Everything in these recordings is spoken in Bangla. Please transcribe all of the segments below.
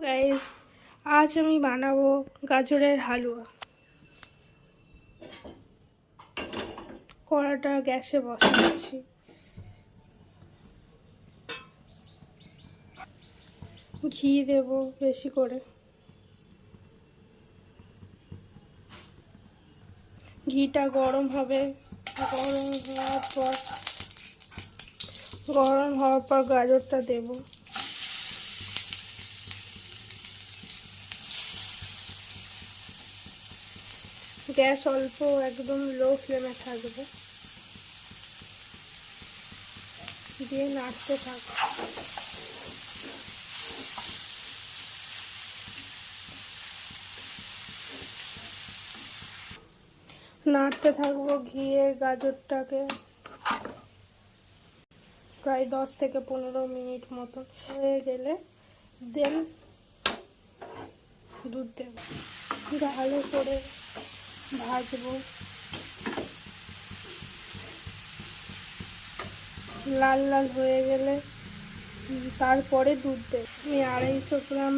গাইস, আজ আমি বানাবো গাজরের হালুয়া। কড়াটা গ্যাসে বসাচ্ছি। ঘি দেব বেশি করে। ঘিটা গরম হবে। গরম হওয়ার পর গাজরটা দেব। গ্যাস অল্প, একদম লো ফ্লেমে থাকবে। দিয়ে নাড়তে থাকবো। নাড়তে থাকবো ঘিয়ে গাজরটাকে প্রায় 10 থেকে 15 মিনিট মতন হয়ে গেলে দেন দুধ দেব। ভালো করে ভাজবো। লাল লাল হয়ে গেলে তারপরে দুধ দেব। আমি 250 গ্রাম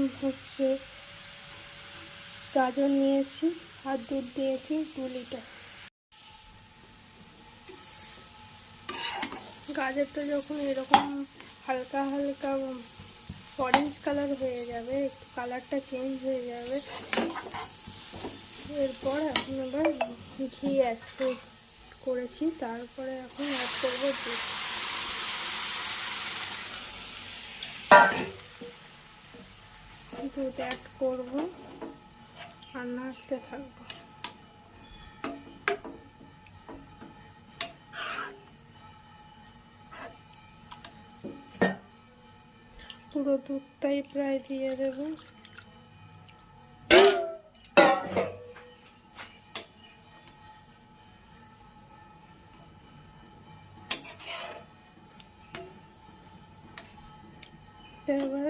গাজর নিয়েছি আর দুধ দিয়েছি 2 লিটার। গাজরটা যখন এরকম হালকা হালকা অরেঞ্জ কালার হয়ে যাবে, একটু কালারটা চেঞ্জ হয়ে যাবে, এরপর এখন আবার ঘি অ্যাড করেছি, তারপরে এখন অ্যাড করবো দুধ। দুধ অ্যাড করবো আর নাড়তে থাকবো। পুরো দুধটাই প্রায় দিয়ে দেব। এবার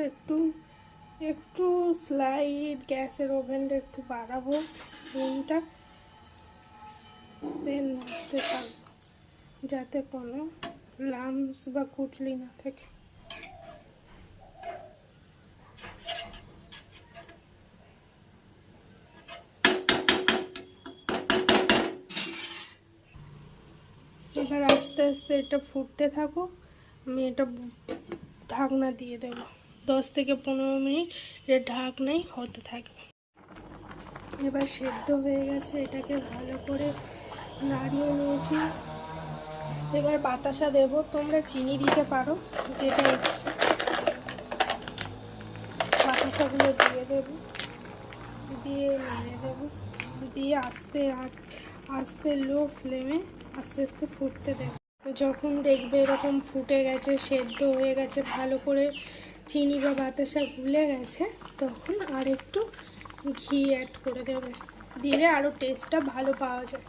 একটু স্লাইড গ্যাসের ওভেনটা একটু বাড়াবো ফ্লেমটা, দেন নাড়তে থাকবো যাতে কোনো লাম্পস বা কুটলি না থাকে। এবার আস্তে আস্তে এটা ফুটতে থাকো। আমি এটা ঢাকনা দিয়ে দেব। 10 থেকে 15 মিনিট এটা ঢাকনাই হতে থাকবে। এবার সেদ্ধ হয়ে গেছে, এটাকে ভালো করে নাড়িয়ে নিয়েছি। এবার বাতাসা দেব, তোমরা চিনি দিতে পারো, যেটা ইচ্ছে। বাতাসাগুলো দিয়ে দেব, দিয়ে নেড়ে দেব, দিয়ে আস্তে লো ফ্লেমে আস্তে আস্তে ফুটতে দেব। যখন দেখবে এরকম ফুটে গেছে, সেদ্ধ হয়ে গেছে, ভালো করে চিনি বা বাতাসা গুলে গেছে, তখন আর একটু ঘি অ্যাড করে দেবে। দিলে আরও টেস্টটা ভালো পাওয়া যায়।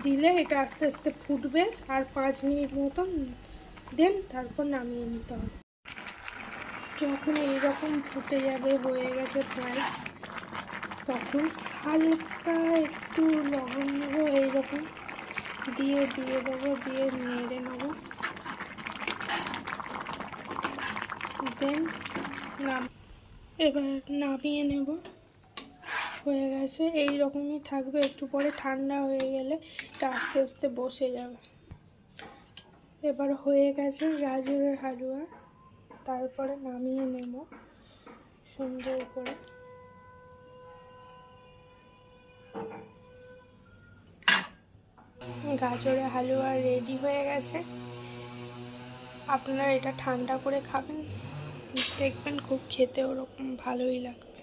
দিলে এটা আস্তে আস্তে ফুটবে আর 5 মিনিট মতন, দেন তারপর নামিয়ে নিতে হবে। যখন এইরকম ফুটে যাবে, হয়ে গেছে প্রায়, তখন হালকা একটু লবণ নেবো, এইরকম দিয়ে দেবো, দিয়ে নেড়ে নেবো। দেন এবার নামিয়ে নেব। হয়ে গেছে, এই রকমই থাকবে। একটু পরে ঠান্ডা হয়ে গেলে এটা আস্তে আস্তে বসে যাবে। এবার হয়ে গেছে গাজরের হালুয়া। তারপরে নামিয়ে নেব সুন্দর করে। গাজরের হালুয়া রেডি হয়ে গেছে। আপনারা এটা ঠান্ডা করে খাবেন, দেখবেন খুব খেতে ওরকম ভালোই লাগবে।